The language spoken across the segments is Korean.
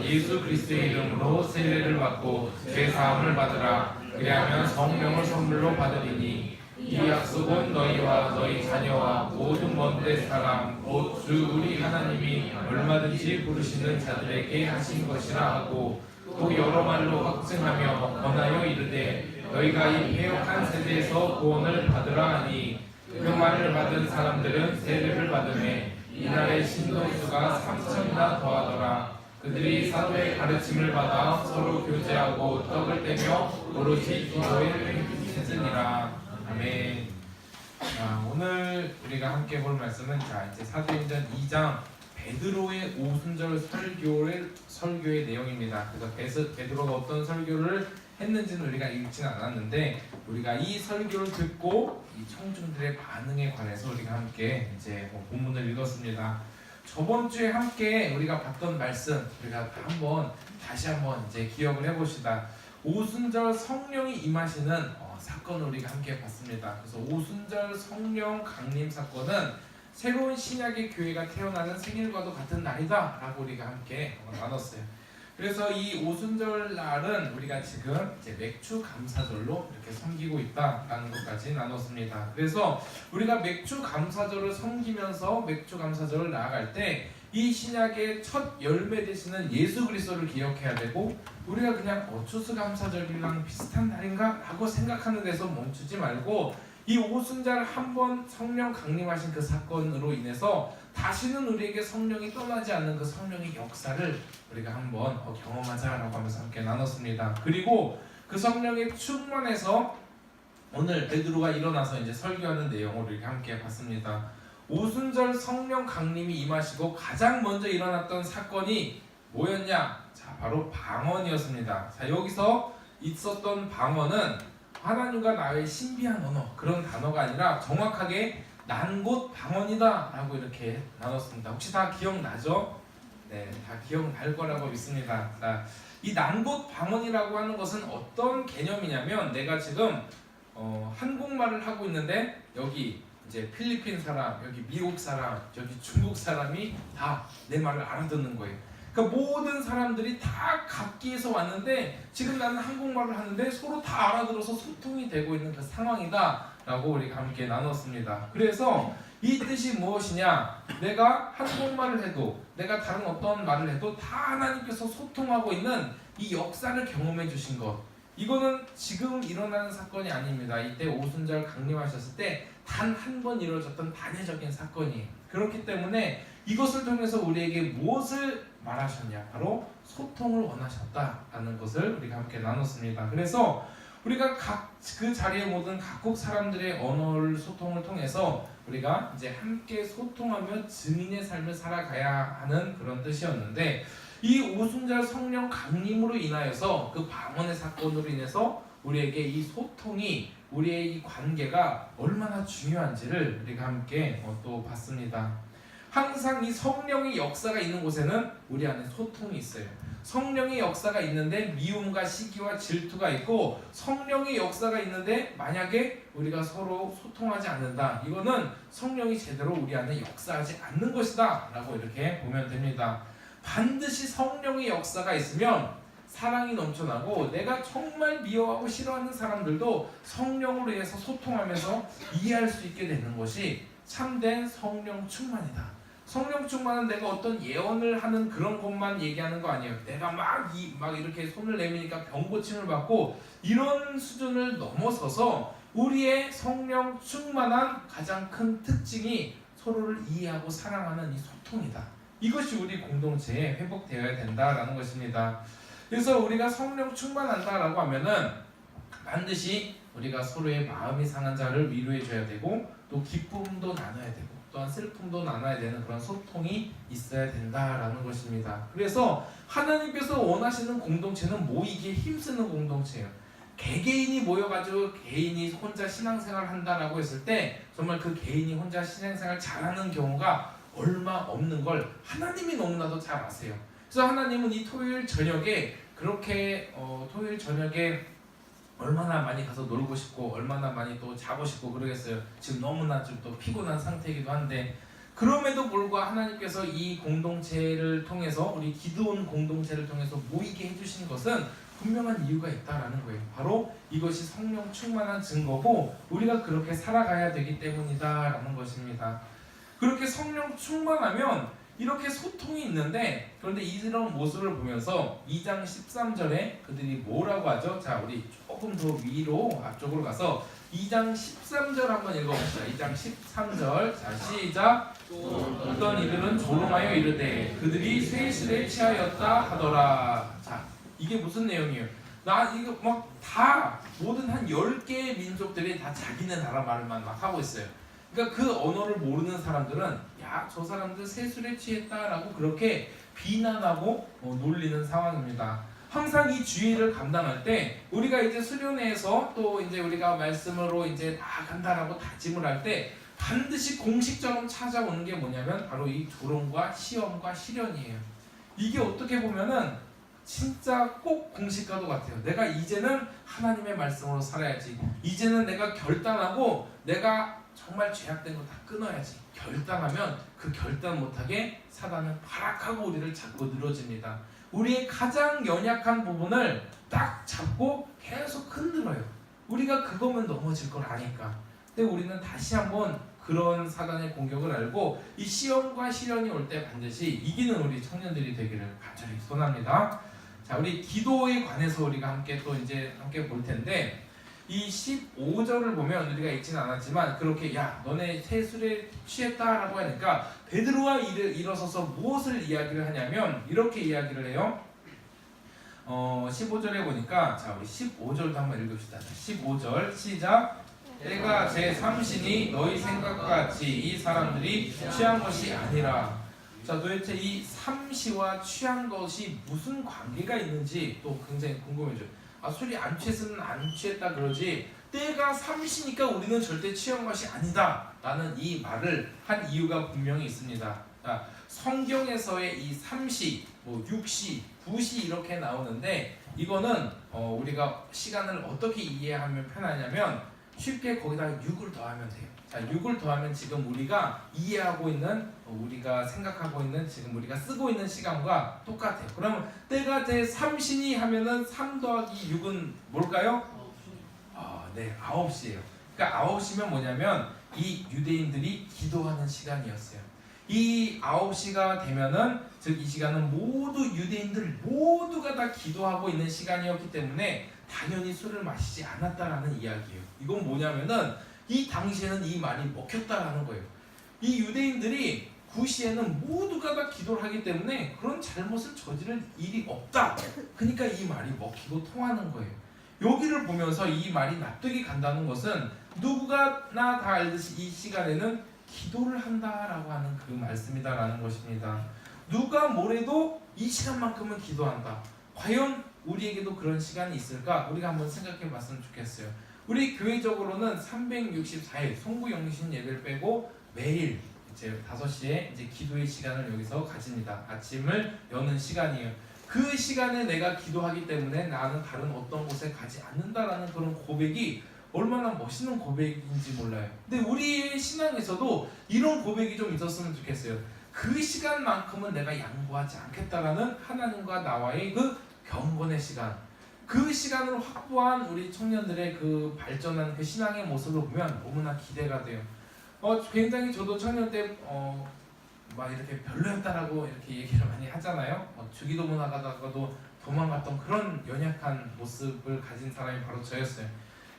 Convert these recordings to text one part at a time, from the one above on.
예수 그리스도의 이름으로 세례를 받고 죄 사함을 받으라. 그리하면 성령을 선물로 받으리니 이 약속은 너희와 너희 자녀와 모든 먼데 사람 곧 주 우리 하나님이 얼마든지 부르시는 자들에게 하신 것이라 하고 또 여러 말로 확증하며 권하여 이르되 너희가 이 패역한 세대에서 구원을 받으라 하니 그 말을 받은 사람들은 세례를 받으매 이날의 신도수가 3천이나 더하더라. 그들이 사도의 가르침을 받아 서로 교제하고 떡을 떼며 오로지 기도에 힘쓰니라. 아멘. 오늘 우리가 함께 볼 말씀은 이제 사도행전 2장 베드로의 오순절 설교의 내용입니다. 그래서 베드로가 어떤 설교를 했는지는 우리가 읽지는 않았는데 우리가 이 설교를 듣고 이 청중들의 반응에 관해서 우리가 함께 이제 본문을 읽었습니다. 저번 주에 함께 우리가 봤던 말씀 우리가 다시 한번 이제 기억을 해봅시다. 오순절 성령이 임하시는 사건을 우리가 함께 봤습니다. 그래서 오순절 성령 강림 사건은 새로운 신약의 교회가 태어나는 생일과도 같은 날이다 라고 우리가 함께 나눴어요. 그래서 이 오순절 날은 우리가 지금 이제 맥주 감사절로 이렇게 섬기고 있다라는 것까지 나눴습니다. 그래서 우리가 맥주 감사절을 섬기면서 맥주 감사절을 나아갈 때 이 신약의 첫 열매 되시는 예수 그리스도를 기억해야 되고 우리가 그냥 추수 감사절이랑 비슷한 날인가 라고 생각하는 데서 멈추지 말고 이 오순절 한번 성령 강림하신 그 사건으로 인해서 다시는 우리에게 성령이 떠나지 않는 그 성령의 역사를 우리가 한번 경험하자라고 하면서 함께 나눴습니다. 그리고 그 성령의 충만해서 오늘 베드로가 일어나서 이제 설교하는 내용을 우리가 함께 봤습니다. 오순절 성령 강림이 임하시고 가장 먼저 일어났던 사건이 뭐였냐? 자, 바로 방언이었습니다. 자, 여기서 있었던 방언은 하나님과 나의 신비한 언어 그런 단어가 아니라 정확하게 난 곳 방언이다 라고 이렇게 나눴습니다. 혹시 다 기억나죠? 네, 다 기억날 거라고 믿습니다. 자, 이 난 곳 방언이라고 하는 것은 어떤 개념이냐면 내가 지금 한국말을 하고 있는데 여기 이제 필리핀 사람, 여기 미국 사람, 여기 중국 사람이 다 내 말을 알아듣는 거예요. 그러니까 모든 사람들이 다 각기에서 왔는데 지금 나는 한국말을 하는데 서로 다 알아들어서 소통이 되고 있는 그 상황이다 라고 우리가 함께 나눴습니다. 그래서 이 뜻이 무엇이냐? 내가 한국말을 해도 내가 다른 어떤 말을 해도 다 하나님께서 소통하고 있는 이 역사를 경험해 주신 것, 이거는 지금 일어나는 사건이 아닙니다. 이때 오순절 강림하셨을 때 단 한 번 이루어졌던 단회적인 사건이에요. 그렇기 때문에 이것을 통해서 우리에게 무엇을 말하셨냐? 바로 소통을 원하셨다라는 것을 우리가 함께 나눴습니다. 그래서 우리가 그 자리에 모든 각국 사람들의 언어를 소통을 통해서 우리가 이제 함께 소통하며 증인의 삶을 살아가야 하는 그런 뜻이었는데 이 오순절 성령 강림으로 인하여서 그 방언의 사건으로 인해서 우리에게 이 소통이 우리의 이 관계가 얼마나 중요한지를 우리가 함께 또 봤습니다. 항상 이 성령의 역사가 있는 곳에는 우리 안에 소통이 있어요. 성령의 역사가 있는데 미움과 시기와 질투가 있고 성령의 역사가 있는데 만약에 우리가 서로 소통하지 않는다. 이거는 성령이 제대로 우리 안에 역사하지 않는 것이다 라고 이렇게 보면 됩니다. 반드시 성령의 역사가 있으면 사랑이 넘쳐나고 내가 정말 미워하고 싫어하는 사람들도 성령으로 인해서 소통하면서 이해할 수 있게 되는 것이 참된 성령 충만이다. 성령 충만은 내가 어떤 예언을 하는 그런 것만 얘기하는 거 아니에요. 내가 막 이렇게 손을 내미니까 병 고침을 받고 이런 수준을 넘어서서 우리의 성령 충만한 가장 큰 특징이 서로를 이해하고 사랑하는 이 소통이다. 이것이 우리 공동체에 회복되어야 된다라는 것입니다. 그래서 우리가 성령 충만한다라고 하면은 반드시 우리가 서로의 마음이 상한 자를 위로해 줘야 되고 또 기쁨도 나눠야 되고 또한 슬픔도 나눠야 되는 그런 소통이 있어야 된다라는 것입니다. 그래서 하나님께서 원하시는 공동체는 모이기에 힘쓰는 공동체예요. 개개인이 모여가지고 개인이 혼자 신앙생활을 한다라고 했을 때 정말 그 개인이 혼자 신앙생활 잘하는 경우가 얼마 없는 걸 하나님이 너무나도 잘 아세요. 그래서 하나님은 이 토요일 저녁에 그렇게 토요일 저녁에 얼마나 많이 가서 놀고 싶고 얼마나 많이 또 자고 싶고 그러겠어요. 지금 너무나 좀 또 피곤한 상태이기도 한데 그럼에도 불구하고 하나님께서 이 공동체를 통해서 우리 기도원 공동체를 통해서 모이게 해주신 것은 분명한 이유가 있다라는 거예요. 바로 이것이 성령 충만한 증거고 우리가 그렇게 살아가야 되기 때문이다라는 것입니다. 그렇게 성령 충만하면 이렇게 소통이 있는데, 그런데 이런 모습을 보면서 2장 13절에 그들이 뭐라고 하죠? 자, 우리 조금 더 위로 앞쪽으로 가서 2장 13절 한번 읽어봅시다. 2장 13절. 자, 시작. 어떤 이들은 조롱하여 이르되 그들이 쇠실에 취하였다 하더라. 자, 이게 무슨 내용이에요? 나 이거 막 다 모든 한 10개의 민족들이 다 자기네 나라 말만 막 하고 있어요. 그러니까 그 언어를 모르는 사람들은 야, 저 사람들 세술에 취했다라고 그렇게 비난하고 놀리는 상황입니다. 항상 이 주의를 감당할 때 우리가 이제 수련회에서 또 이제 우리가 말씀으로 이제 나아간다라고 다짐을 할 때 반드시 공식처럼 찾아오는 게 뭐냐면 바로 이 조롱과 시험과 시련이에요. 이게 어떻게 보면은 진짜 꼭 공식과도 같아요. 내가 이제는 하나님의 말씀으로 살아야지. 이제는 내가 결단하고 내가 정말 죄악된 거 다 끊어야지. 결단하면 그 결단 못하게 사단은 발악하고 우리를 자꾸 늘어집니다. 우리의 가장 연약한 부분을 딱 잡고 계속 흔들어요. 우리가 그거면 넘어질 걸 아니까. 근데 우리는 다시 한번 그런 사단의 공격을 알고 이 시험과 시련이 올 때 반드시 이기는 우리 청년들이 되기를 간절히 소원합니다. 자, 우리 기도에 관해서 우리가 함께 또 이제 함께 볼 텐데, 이 15절을 보면 우리가 읽지는 않았지만 그렇게 야, 너네 세술에 취했다라고 하니까 베드로가 일어서서 무엇을 이야기를 하냐면 이렇게 이야기를 해요. 15절에 보니까, 자, 우리 15절도 한번 읽읍시다. 15절 시작. 때가 제3신이 너희 생각같이 이 사람들이 취한 것이 아니라. 자, 도대체 이 삼시와 취한 것이 무슨 관계가 있는지 또 굉장히 궁금해져요. 아, 술이 안 취했으면 안 취했다 그러지 때가 삼시니까 우리는 절대 취한 것이 아니다 라는 이 말을 한 이유가 분명히 있습니다. 자, 성경에서의 이 삼시, 뭐 6시, 9시 이렇게 나오는데 이거는 우리가 시간을 어떻게 이해하면 편하냐면 쉽게 거기다가 6을 더하면 돼요. 자, 6을 더하면 지금 우리가 이해하고 있는, 우리가 생각하고 있는, 지금 우리가 쓰고 있는 시간과 똑같아요. 그러면 때가 제3신이 하면은 3 더하기 6은 뭘까요? 9시. 네, 9시예요. 그러니까 9시면 뭐냐면 이 유대인들이 기도하는 시간이었어요. 이 9시가 되면은, 즉 이 시간은 모두 유대인들 모두가 다 기도하고 있는 시간이었기 때문에 당연히 술을 마시지 않았다라는 이야기예요. 이건 뭐냐면은 이 당시에는 이 말이 먹혔다라는 거예요. 이 유대인들이 9시에는 모두가 다 기도를 하기 때문에 그런 잘못을 저지를 일이 없다. 그러니까 이 말이 먹히고 통하는 거예요. 여기를 보면서 이 말이 납득이 간다는 것은 누구나 다 알듯이 이 시간에는 기도를 한다라고 하는 그 말씀이다라는 것입니다. 누가 뭐래도 이 시간만큼은 기도한다. 과연 우리에게도 그런 시간이 있을까? 우리가 한번 생각해 봤으면 좋겠어요. 우리 교회적으로는 364일 송구영신 예배를 빼고 매일 이제 5시에 이제 기도의 시간을 여기서 가집니다. 아침을 여는 시간이에요. 그 시간에 내가 기도하기 때문에 나는 다른 어떤 곳에 가지 않는다라는 그런 고백이 얼마나 멋있는 고백인지 몰라요. 근데 우리의 신앙에서도 이런 고백이 좀 있었으면 좋겠어요. 그 시간만큼은 내가 양보하지 않겠다라는 하나님과 나와의 그 경건의 시간, 그 시간을 확보한 우리 청년들의 그 발전한 그 신앙의 모습을 보면 너무나 기대가 돼요. 굉장히 저도 청년 때 막 이렇게 별로였다라고 이렇게 얘기를 많이 하잖아요. 주기도문 나가다가도 도망갔던 그런 연약한 모습을 가진 사람이 바로 저였어요.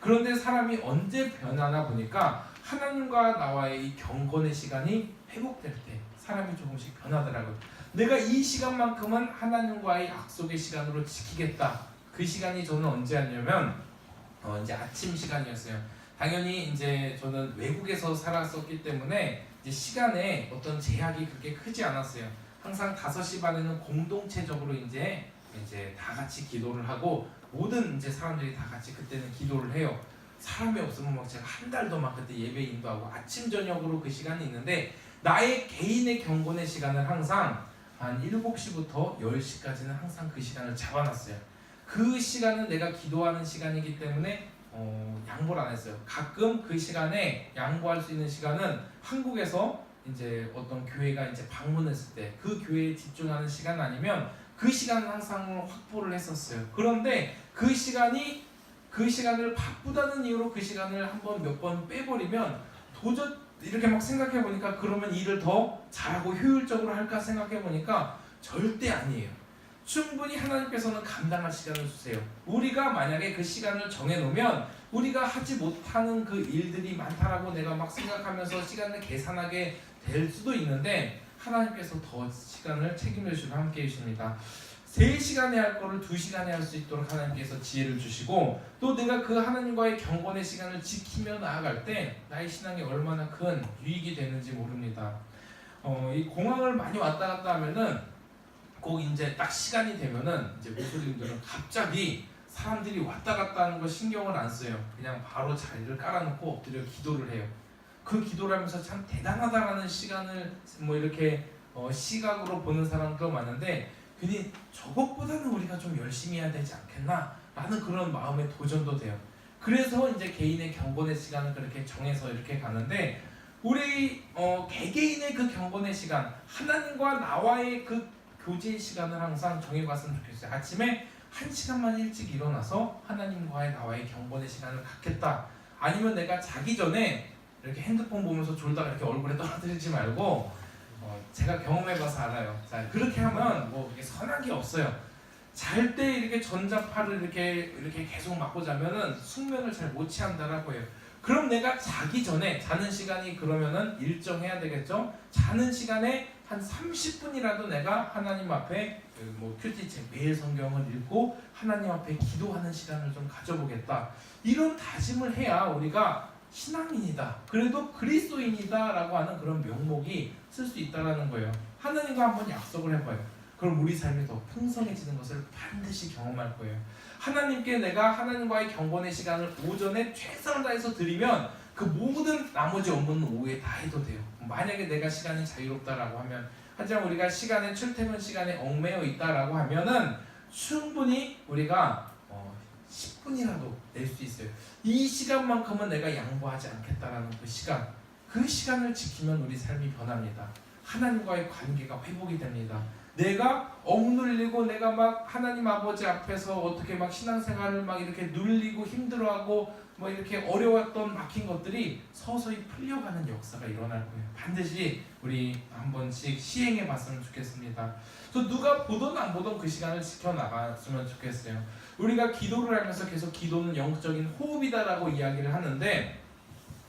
그런데 사람이 언제 변하나 보니까 하나님과 나와의 이 경건의 시간이 회복될 때 사람이 조금씩 변하더라고요. 내가 이 시간만큼은 하나님과의 약속의 시간으로 지키겠다. 그 시간이 저는 언제였냐면 이제 아침 시간이었어요. 당연히 이제 저는 외국에서 살았었기 때문에 이제 시간에 어떤 제약이 그렇게 크지 않았어요. 항상 5시 반에는 공동체적으로 이제 다 같이 기도를 하고 모든 이제 사람들이 다 같이 그때는 기도를 해요. 사람이 없으면 막 제가 한 달도 막 그때 예배 인도하고 아침 저녁으로 그 시간이 있는데 나의 개인의 경건의 시간을 항상 한 7시부터 10시까지는 항상 그 시간을 잡아놨어요. 그 시간은 내가 기도하는 시간이기 때문에 양보를 안 했어요. 가끔 그 시간에 양보할 수 있는 시간은 한국에서 이제 어떤 교회가 이제 방문했을 때 그 교회에 집중하는 시간 아니면 그 시간은 항상 확보를 했었어요. 그런데 그 시간을 바쁘다는 이유로 그 시간을 한번 몇 번 빼버리면 도저히 이렇게 막 생각해 보니까 그러면 일을 더 잘하고 효율적으로 할까 생각해 보니까 절대 아니에요. 충분히 하나님께서는 감당할 시간을 주세요. 우리가 만약에 그 시간을 정해놓으면 우리가 하지 못하는 그 일들이 많다라고 내가 막 생각하면서 시간을 계산하게 될 수도 있는데 하나님께서 더 시간을 책임져 주시고 함께 해주십니다. 3시간에 할 거를 2시간에 할 수 있도록 하나님께서 지혜를 주시고 또 내가 그 하나님과의 경건의 시간을 지키며 나아갈 때 나의 신앙이 얼마나 큰 유익이 되는지 모릅니다. 이 공항을 많이 왔다 갔다 하면은 꼭 이제 딱 시간이 되면은 이제 무슬림들은 갑자기 사람들이 왔다 갔다 하는 거 신경을 안 써요. 그냥 바로 자리를 깔아놓고 엎드려 기도를 해요. 그 기도를 하면서 참 대단하다라는 시간을 뭐 이렇게 시각으로 보는 사람도 많은데 괜히 저것보다는 우리가 좀 열심히 해야 되지 않겠나 라는 그런 마음의 도전도 돼요. 그래서 이제 개인의 경건의 시간을 그렇게 정해서 이렇게 가는데 우리 개개인의 그 경건의 시간 하나님과 나와의 그 교제의 시간을 항상 정해봤으면 좋겠어요. 아침에 1시간만 일찍 일어나서 하나님과의 나와의 경건의 시간을 갖겠다. 아니면 내가 자기 전에 이렇게 핸드폰 보면서 졸다가 이렇게 얼굴에 떨어뜨리지 말고 제가 경험해봐서 알아요. 자, 그렇게 하면 뭐 이게 선한 게 없어요. 잘 때 이렇게 전자파를 이렇게 계속 맞고 자면은 숙면을 잘 못 취한다라고 해요. 그럼 내가 자기 전에 자는 시간이 그러면은 일정해야 되겠죠? 자는 시간에 한 30분이라도 내가 하나님 앞에 뭐 큐티책 매일 성경을 읽고 하나님 앞에 기도하는 시간을 좀 가져보겠다. 이런 다짐을 해야 우리가 신앙인이다. 그래도 그리스도인이다 라고 하는 그런 명목이 쓸 수 있다는 거예요. 하나님과 한번 약속을 해봐요. 그럼 우리 삶이 더 풍성해지는 것을 반드시 경험할 거예요. 하나님께 내가 하나님과의 경건의 시간을 오전에 최선을 다해서 드리면 그 모든 나머지 업무는 오후에 다 해도 돼요. 만약에 내가 시간이 자유롭다라고 하면, 하지만 우리가 시간에 출퇴근 시간에 얽매여 있다라고 하면은 충분히 우리가 10분이라도 낼 수 있어요. 이 시간만큼은 내가 양보하지 않겠다라는 그 시간을 지키면 우리 삶이 변합니다. 하나님과의 관계가 회복이 됩니다. 내가 억눌리고 내가 막 하나님 아버지 앞에서 어떻게 막 신앙생활을 막 이렇게 눌리고 힘들어하고 뭐 이렇게 어려웠던 막힌 것들이 서서히 풀려가는 역사가 일어날 거예요. 반드시 우리 한 번씩 시행해 봤으면 좋겠습니다. 또 누가 보든 안 보든 그 시간을 지켜나갔으면 좋겠어요. 우리가 기도를 하면서 계속 기도는 영적인 호흡이다라고 이야기를 하는데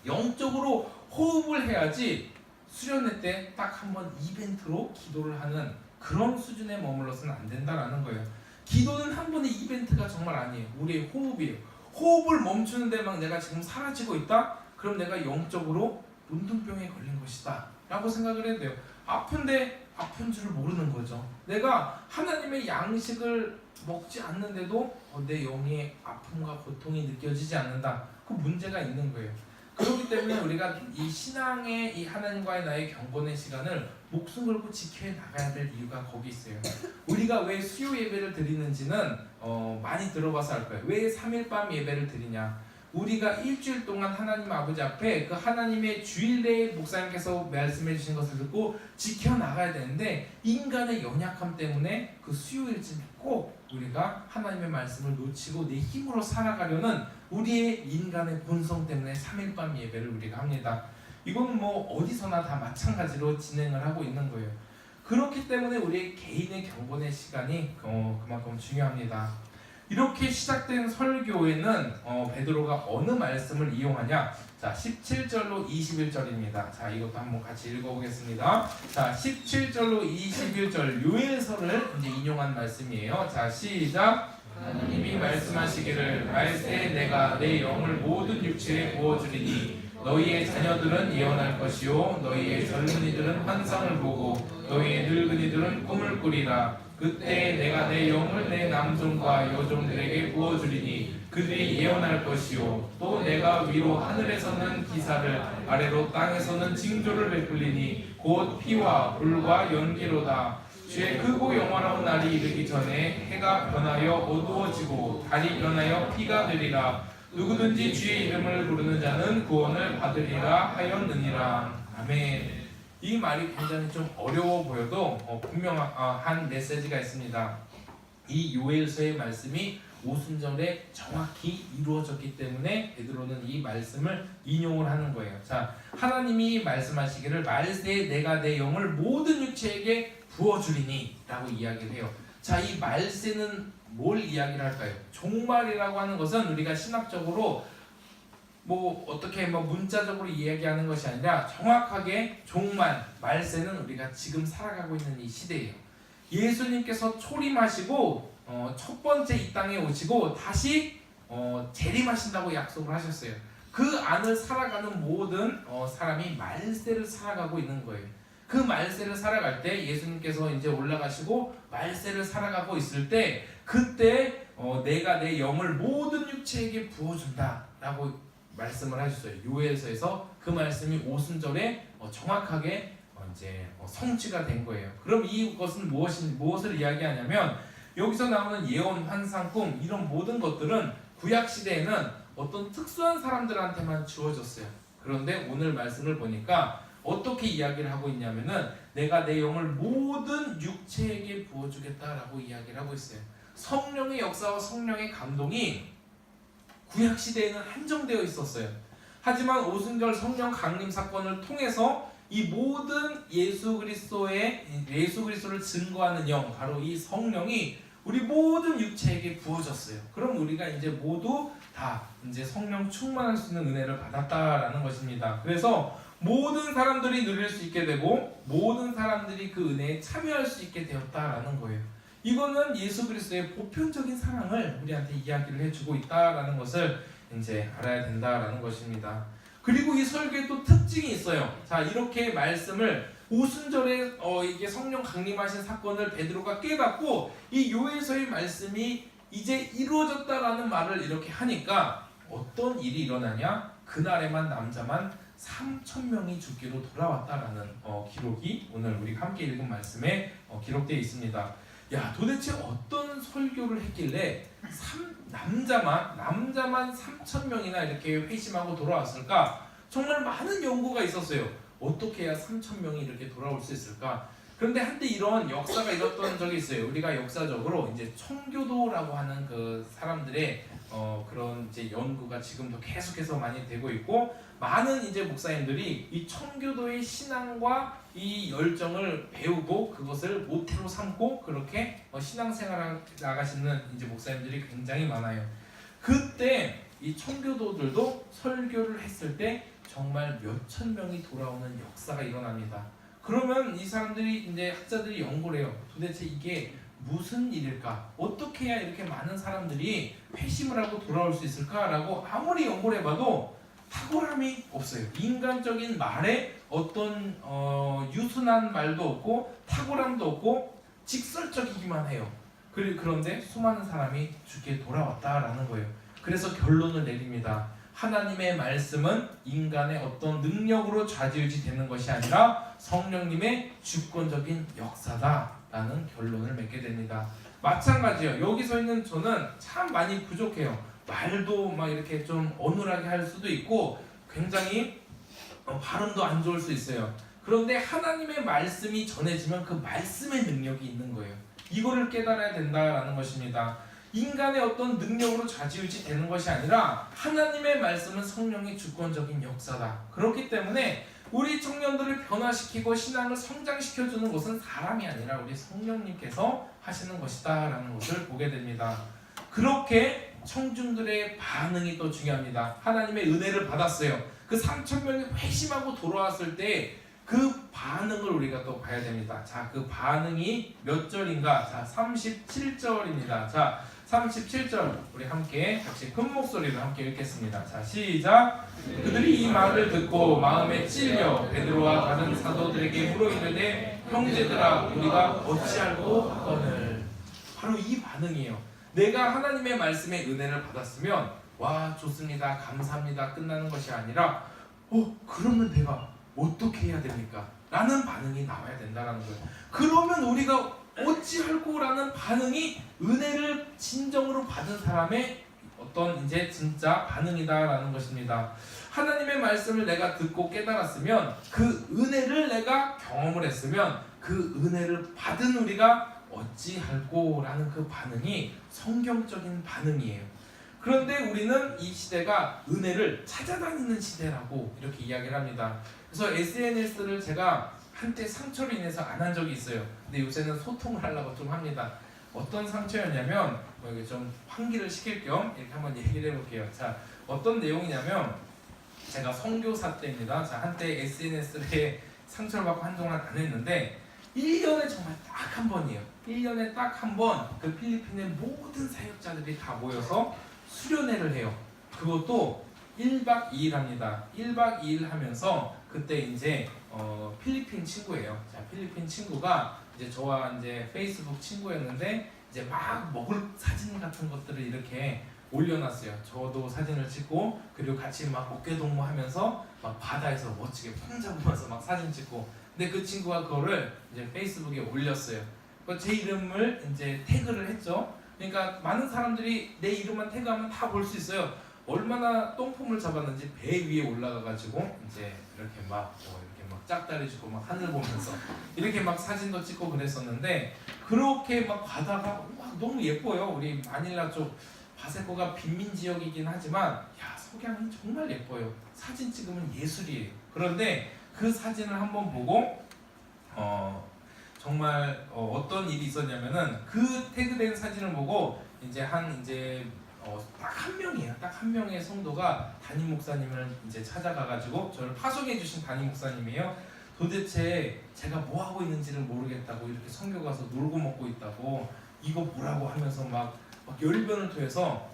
영적으로 호흡을 해야지 수련회 때 딱 한 번 이벤트로 기도를 하는 그런 수준에 머물러서는 안 된다라는 거예요. 기도는 한 번의 이벤트가 정말 아니에요. 우리의 호흡이에요. 호흡을 멈추는데 막 내가 지금 사라지고 있다? 그럼 내가 영적으로 문둥병에 걸린 것이다 라고 생각을 해야 돼요. 아픈데 아픈 줄을 모르는 거죠. 내가 하나님의 양식을 먹지 않는데도 내 영의 아픔과 고통이 느껴지지 않는다. 그 문제가 있는 거예요. 그렇기 때문에 우리가 이 신앙의 이 하나님과의 나의 경건의 시간을 목숨 걸고 지켜 나가야 될 이유가 거기 있어요. 우리가 왜 수요 예배를 드리는지는 많이 들어봐서 알 거예요. 왜 3일 밤 예배를 드리냐? 우리가 일주일 동안 하나님 아버지 앞에 그 하나님의 주일내에 목사님께서 말씀해 주신 것을 듣고 지켜나가야 되는데 인간의 연약함 때문에 그 수요일쯤 꼭 우리가 하나님의 말씀을 놓치고 내 힘으로 살아가려는 우리의 인간의 본성 때문에 3일 밤 예배를 우리가 합니다. 이건 뭐 어디서나 다 마찬가지로 진행을 하고 있는 거예요. 그렇기 때문에 우리의 개인의 경건의 시간이 그만큼 중요합니다. 이렇게 시작된 설교에는 베드로가 어느 말씀을 이용하냐? 자, 17절로 21절입니다. 자, 이것도 한번 같이 읽어보겠습니다. 자, 17절로 21절 요엘서를 이제 인용한 말씀이에요. 자, 시작. 하나님이 말씀하시기를 말세에 내가 내 영을 모든 육체에 부어주리니 너희의 자녀들은 예언할 것이요 너희의 젊은이들은 환상을 보고 너희의 늙은이들은 꿈을 꾸리라. 그때 내가 내 영을 내 남종과 여종들에게 부어주리니 그들이 예언할 것이요 또 내가 위로 하늘에서는 기사를 아래로 땅에서는 징조를 베풀리니 곧 피와 불과 연기로다. 주의 크고 영원한 날이 이르기 전에 해가 변하여 어두워지고 달이 변하여 피가 되리라. 누구든지 주의 이름을 부르는 자는 구원을 받으리라 하였느니라. 아멘. 이 말이 굉장히 좀 어려워 보여도 분명한 메시지가 있습니다. 이 요엘서의 말씀이 오순절에 정확히 이루어졌기 때문에 베드로는 이 말씀을 인용을 하는 거예요. 자, 하나님이 말씀하시기를 말세에 내가 내 영을 모든 육체에게 부어주리니 라고 이야기를 해요. 자, 이 말세는 뭘 이야기를 할까요? 종말이라고 하는 것은 우리가 신학적으로 어떻게 문자적으로 이야기하는 것이 아니라 정확하게 종말, 말세는 우리가 지금 살아가고 있는 이 시대예요. 예수님께서 초림하시고 첫 번째 이 땅에 오시고 다시 재림하신다고 약속을 하셨어요. 그 안을 살아가는 모든 사람이 말세를 살아가고 있는 거예요. 그 말세를 살아갈 때 예수님께서 이제 올라가시고 말세를 살아가고 있을 때 그때 내가 내 영을 모든 육체에게 부어준다라고 말씀을 하셨어요. 요엘서에서 그 말씀이 오순절에 정확하게 이제 성취가 된 거예요. 그럼 이것은 무엇을 이야기하냐면 여기서 나오는 예언, 환상, 꿈 이런 모든 것들은 구약 시대에는 어떤 특수한 사람들한테만 주어졌어요. 그런데 오늘 말씀을 보니까 어떻게 이야기를 하고 있냐면은 내가 내 영을 모든 육체에게 부어주겠다라고 이야기를 하고 있어요. 성령의 역사와 성령의 감동이 구약 시대에는 한정되어 있었어요. 하지만 오순절 성령 강림 사건을 통해서 이 모든 예수 그리스도를 증거하는 영, 바로 이 성령이 우리 모든 육체에게 부어졌어요. 그럼 우리가 이제 모두 다 이제 성령 충만할 수 있는 은혜를 받았다라는 것입니다. 그래서 모든 사람들이 누릴 수 있게 되고 모든 사람들이 그 은혜에 참여할 수 있게 되었다라는 거예요. 이거는 예수 그리스도의 보편적인 사랑을 우리한테 이야기를 해주고 있다라는 것을 이제 알아야 된다라는 것입니다. 그리고 이 설교에 또 특징이 있어요. 자, 이렇게 말씀을 오순절에 이게 성령 강림하신 사건을 베드로가 깨닫고 이 요엘서의 말씀이 이제 이루어졌다라는 말을 이렇게 하니까 어떤 일이 일어나냐? 그날에만 남자만 3,000명이 죽기로 돌아왔다라는 기록이 오늘 우리가 함께 읽은 말씀에 기록되어 있습니다. 야, 도대체 어떤 설교를 했길래 남자만 3,000명이나 이렇게 회심하고 돌아왔을까? 정말 많은 연구가 있었어요. 어떻게 해야 3,000명이 이렇게 돌아올 수 있을까? 그런데 한때 이런 역사가 있었던 적이 있어요. 우리가 역사적으로 이제 청교도라고 하는 그 사람들의 그런 이제 연구가 지금도 계속해서 많이 되고 있고, 많은 이제 목사님들이 이 청교도의 신앙과 이 열정을 배우고 그것을 모태로 삼고 그렇게 신앙생활을 나가시는 이제 목사님들이 굉장히 많아요. 그때 이 청교도들도 설교를 했을 때 정말 몇천 명이 돌아오는 역사가 일어납니다. 그러면 이 사람들이 이제 학자들이 연구를 해요. 도대체 이게 무슨 일일까? 어떻게 해야 이렇게 많은 사람들이 회심을 하고 돌아올 수 있을까라고 아무리 연구를 해봐도 탁월함이 없어요. 인간적인 말에 어떤 유순한 말도 없고 탁월함도 없고 직설적이기만 해요. 그런데 수많은 사람이 주께 돌아왔다라는 거예요. 그래서 결론을 내립니다. 하나님의 말씀은 인간의 어떤 능력으로 좌지우지 되는 것이 아니라 성령님의 주권적인 역사다라는 결론을 맺게 됩니다. 마찬가지요. 여기 서 있는 저는 참 많이 부족해요. 말도 막 이렇게 좀 어눌하게 할 수도 있고 굉장히 발음도 안 좋을 수 있어요. 그런데 하나님의 말씀이 전해지면 그 말씀의 능력이 있는 거예요. 이거를 깨달아야 된다라는 것입니다. 인간의 어떤 능력으로 좌지우지 되는 것이 아니라 하나님의 말씀은 성령의 주권적인 역사다. 그렇기 때문에 우리 청년들을 변화시키고 신앙을 성장시켜주는 것은 사람이 아니라 우리 성령님께서 하시는 것이다 라는 것을 보게 됩니다. 그렇게 청중들의 반응이 또 중요합니다. 하나님의 은혜를 받았어요. 그 3,000명이 회심하고 돌아왔을 때 그 반응을 우리가 또 봐야 됩니다. 자, 그 반응이 몇 절인가? 자, 37절입니다. 자, 37절 우리 함께 같이 큰 목소리로 함께 읽겠습니다. 자, 시작. 그들이 이 말을 듣고 마음에 찔려 베드로와 다른 사도들에게 물어 이르되 형제들아 우리가 어찌알고 하거늘. 바로 이 반응이에요. 내가 하나님의 말씀에 은혜를 받았으면 와 좋습니다 감사합니다 끝나는 것이 아니라 그러면 내가 어떻게 해야 됩니까? 라는 반응이 나와야 된다는 거예요. 그러면 우리가 어찌할꼬 라는 반응이 은혜를 진정으로 받은 사람의 어떤 이제 진짜 반응이다라는 것입니다. 하나님의 말씀을 내가 듣고 깨달았으면 그 은혜를 내가 경험을 했으면 그 은혜를 받은 우리가 어찌할꼬라는 그 반응이 성경적인 반응이에요. 그런데 우리는 이 시대가 은혜를 찾아다니는 시대라고 이렇게 이야기를 합니다. 그래서 SNS를 제가 한때 상처로 인해서 안 한 적이 있어요. 근데 요새는 소통을 하려고 좀 합니다. 어떤 상처였냐면 여기 좀 환기를 시킬 겸 이렇게 한번 얘기를 해볼게요. 자, 어떤 내용이냐면 제가 선교사 때입니다. 자, 한때 SNS에 상처를 받고 한동안 안 했는데 1년에 정말 딱 한 번이에요. 1년에 딱 한 번 그 필리핀의 모든 사역자들이 다 모여서 수련회를 해요. 그것도 1박 2일 합니다. 1박 2일 하면서 그때 이제 필리핀 친구예요. 자, 필리핀 친구가 이제 저와 이제 페이스북 친구였는데 이제 막 먹을 사진 같은 것들을 이렇게 올려놨어요. 저도 사진을 찍고 그리고 같이 막 어깨동무하면서 막 바다에서 멋지게 폼 잡으면서 막 사진 찍고. 근데 그 친구가 그거를 이제 페이스북에 올렸어요. 제 이름을 이제 태그를 했죠. 그러니까 많은 사람들이 내 이름만 태그하면 다 볼 수 있어요. 얼마나 똥폼을 잡았는지 배 위에 올라가가지고 이제 이렇게 막 짝다리 주고 막 하늘 보면서 이렇게 막 사진도 찍고 그랬었는데 그렇게 막 바다가 막 너무 예뻐요. 우리 마닐라 쪽 바세코가 빈민 지역이긴 하지만 야, 석양이 정말 예뻐요. 사진 찍으면 예술이에요. 그런데 그 사진을 한번 보고 정말 어떤 일이 있었냐면은 그 태그된 사진을 보고 이제 딱 한 명이에요. 딱 한 명의 성도가 담임 목사님을 이제 찾아가가지고 저를 파송해 주신 담임 목사님이에요. 도대체 제가 뭐 하고 있는지를 모르겠다고 이렇게 선교 가서 놀고 먹고 있다고 이거 뭐라고 하면서 막 열변을 토해서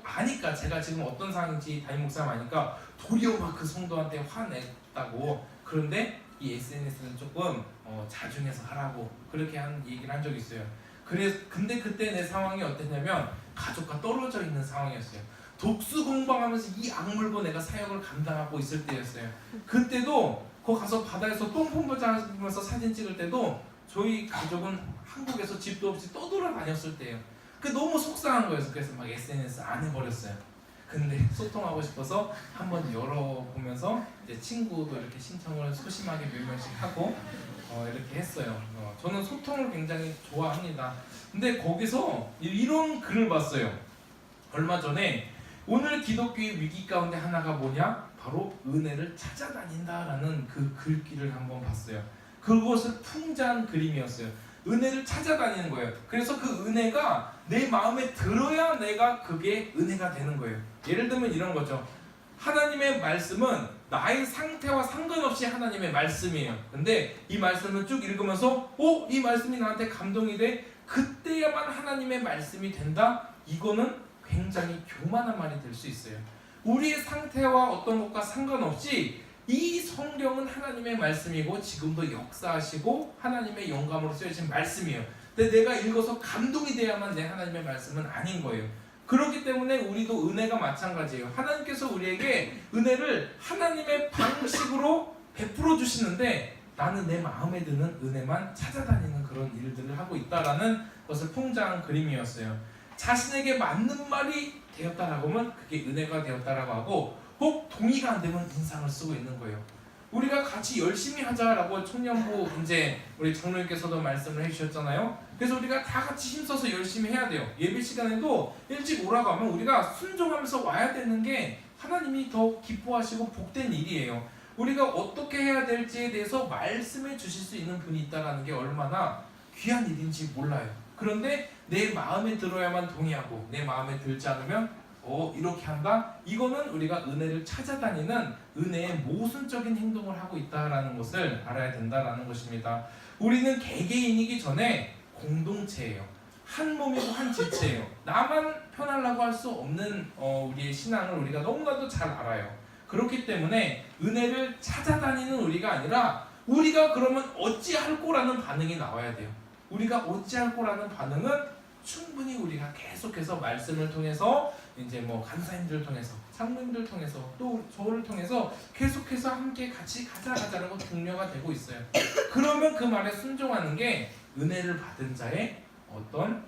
아니까 제가 지금 어떤 상황인지 담임 목사님 아니까 도리어 막 그 성도한테 화냈다고. 그런데 이 SNS는 조금 자중해서 하라고 그렇게 얘기를 한 적이 있어요. 근데 그때 내 상황이 어땠냐면 가족과 떨어져 있는 상황이었어요. 독수 공방하면서 이 악물고 내가 사역을 감당하고 있을 때였어요. 그때도 거기 가서 바다에서 똥폼 잡으면서 사진 찍을 때도 저희 가족은 한국에서 집도 없이 떠돌아다녔을 때예요. 너무 속상한 거였어요. 그래서 막 SNS 안 해버렸어요. 근데 소통하고 싶어서 한번 열어보면서 이제 친구도 이렇게 신청을 소심하게 몇 명씩 하고 이렇게 했어요. 저는 소통을 굉장히 좋아합니다. 근데 거기서 이런 글을 봤어요. 얼마 전에 오늘 기독교의 위기 가운데 하나가 뭐냐? 바로 은혜를 찾아다닌다라는 그 글귀를 한번 봤어요. 그것을 풍자한 그림이었어요. 은혜를 찾아다니는 거예요. 그래서 그 은혜가 내 마음에 들어야 내가 그게 은혜가 되는 거예요. 예를 들면 이런 거죠. 하나님의 말씀은 나의 상태와 상관없이 하나님의 말씀이에요. 근데 이 말씀을 쭉 읽으면서 이 말씀이 나한테 감동이 돼. 그때야만 하나님의 말씀이 된다. 이거는 굉장히 교만한 말이 될 수 있어요. 우리의 상태와 어떤 것과 상관없이 이 성경은 하나님의 말씀이고 지금도 역사하시고 하나님의 영감으로 쓰여진 말씀이에요. 근데 내가 읽어서 감동이 돼야만 내 하나님의 말씀은 아닌 거예요. 그렇기 때문에 우리도 은혜가 마찬가지예요. 하나님께서 우리에게 은혜를 하나님의 방식으로 베풀어 주시는데 나는 내 마음에 드는 은혜만 찾아다니는 그런 일들을 하고 있다라는 것을 풍자한 그림이었어요. 자신에게 맞는 말이 되었다라고 하면 그게 은혜가 되었다라고 하고 혹 동의가 안 되면 인상을 쓰고 있는 거예요. 우리가 같이 열심히 하자라고 청년부 이제 우리 장로님께서도 말씀을 해주셨잖아요. 그래서 우리가 다 같이 힘써서 열심히 해야 돼요. 예배 시간에도 일찍 오라고 하면 우리가 순종하면서 와야 되는 게 하나님이 더 기뻐하시고 복된 일이에요. 우리가 어떻게 해야 될지에 대해서 말씀해 주실 수 있는 분이 있다는 게 얼마나 귀한 일인지 몰라요. 그런데 내 마음에 들어야만 동의하고 내 마음에 들지 않으면 이렇게 한다? 이거는 우리가 은혜를 찾아다니는 은혜의 모순적인 행동을 하고 있다는 것을 알아야 된다는 것입니다. 우리는 개개인이기 전에 공동체예요. 한 몸이고 한 지체예요. 나만 편하려고 할 수 없는 우리의 신앙을 우리가 너무나도 잘 알아요. 그렇기 때문에 은혜를 찾아다니는 우리가 아니라 우리가 그러면 어찌할 거라는 반응이 나와야 돼요. 우리가 어찌할 거라는 반응은 충분히 우리가 계속해서 말씀을 통해서 이제 간사님들을 통해서 장로님들 통해서 또 저를 통해서 계속해서 함께 같이 가자라는 거 독려가 되고 있어요. 그러면 그 말에 순종하는 게 은혜를 받은 자의 어떤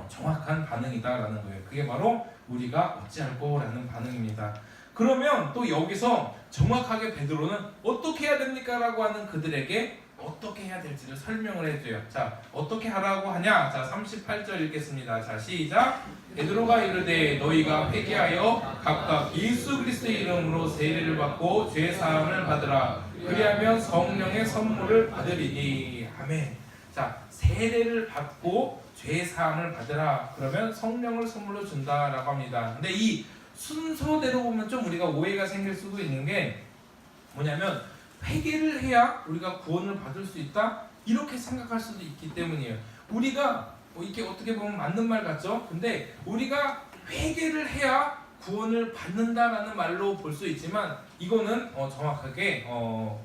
정확한 반응이다라는 거예요. 그게 바로 우리가 어찌할 거라는 반응입니다. 그러면 또 여기서 정확하게 베드로는 어떻게 해야 됩니까? 라고 하는 그들에게 어떻게 해야 될지를 설명을 해줘요. 자, 어떻게 하라고 하냐? 자, 38절 읽겠습니다. 자, 시작. 베드로가 이르되 너희가 회개하여 각각 예수 그리스도의 이름으로 세례를 받고 죄 사함을 받으라. 그리하면 성령의 선물을 받으리니. 아멘. 자, 세례를 받고 죄 사함을 받으라. 그러면 성령을 선물로 준다라고 합니다. 근데 이 순서대로 보면 좀 우리가 오해가 생길 수도 있는 게 뭐냐면 회개를 해야 우리가 구원을 받을 수 있다? 이렇게 생각할 수도 있기 때문이에요. 우리가 이게 어떻게 보면 맞는 말 같죠? 근데 우리가 회개를 해야 구원을 받는다라는 말로 볼 수 있지만 이거는 정확하게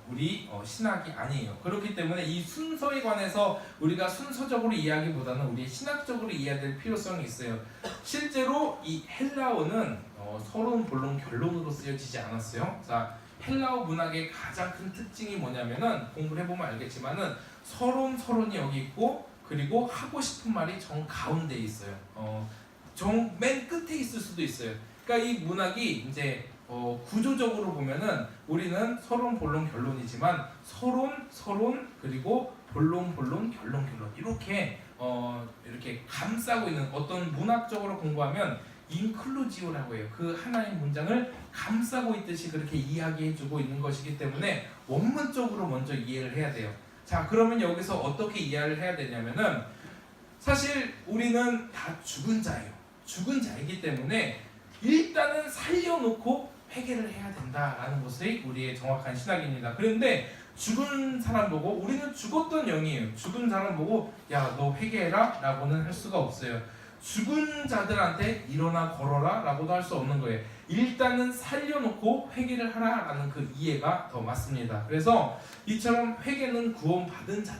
우리 신학이 아니에요. 그렇기 때문에 이 순서에 관해서 우리가 순서적으로 이해하기보다는 우리 신학적으로 이해될 필요성이 있어요. 실제로 이 헬라어는 서론, 본론, 결론으로 쓰여지지 않았어요. 자, 헬라어 문학의 가장 큰 특징이 뭐냐면은 공부를 해보면 알겠지만은 서론이 여기 있고 그리고 하고 싶은 말이 정 가운데에 있어요. 정 맨 끝에 있을 수도 있어요. 그러니까 이 문학이 이제 구조적으로 보면은 우리는 서론, 본론, 결론이지만 서론 그리고 본론, 결론 이렇게 감싸고 있는 어떤 문학적으로 공부하면 인클루지오라고 해요. 그 하나의 문장을 감싸고 있듯이 그렇게 이야기해주고 있는 것이기 때문에 원문적으로 먼저 이해를 해야 돼요. 자, 그러면 여기서 어떻게 이해를 해야 되냐면은 사실 우리는 다 죽은 자예요. 죽은 자이기 때문에 일단은 살려놓고 회개를 해야 된다라는 것이 우리의 정확한 신학입니다. 그런데 죽은 사람 보고 우리는 죽었던 영이에요. 죽은 사람 보고 야, 너 회개해라 라고는 할 수가 없어요. 죽은 자들한테 일어나 걸어라 라고도 할 수 없는 거예요. 일단은 살려놓고 회개를 하라 라는 그 이해가 더 맞습니다. 그래서 이처럼 회개는 구원받은 자